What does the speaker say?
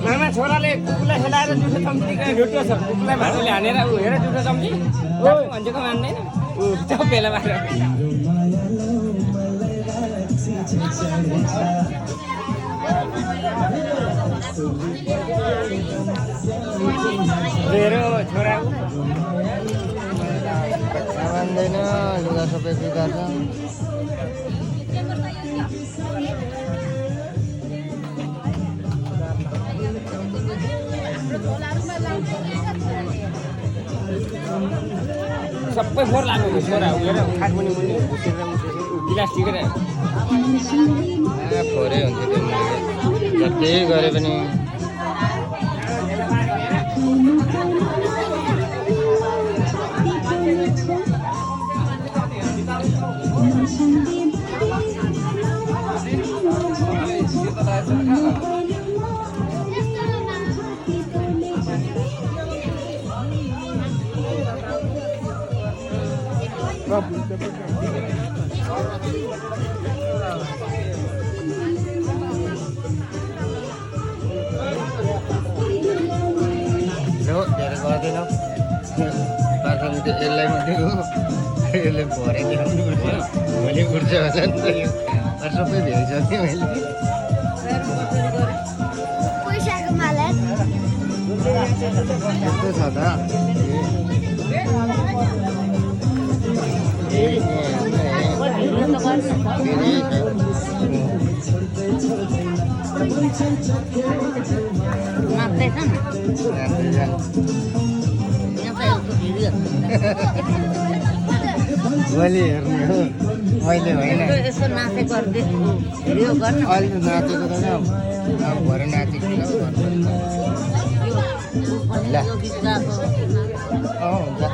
मामा छोराले कुकुरलाई खेलाएर जुठो चम्ची ढुट्यो छ कुकुरलाई भाँडोले हानेर ऊ हेर जुठो चम्ची भनेको मान्दैन ऊ चपेला बाहिर छोरा मान्दैन लुगा सबै बिगार्छ सबै फोहोर लाग्यो छोरा उयो खाट पनि मुनि गिलास टिकेर फोहोरै हुन्छ त्यो जति गरे पनि धेरै गर्दैन यसलाई मात्रै हो यसले भरे देखाउनु पर्छ भोलि उठ्छ होला नि त यो सबै भ्याइसकेँ मैले कस्तो छ त मैले हेर्ने हो मैले होइन यसो नाचेको अहिले नाचेको त भरे नाचेको ल हुन्छ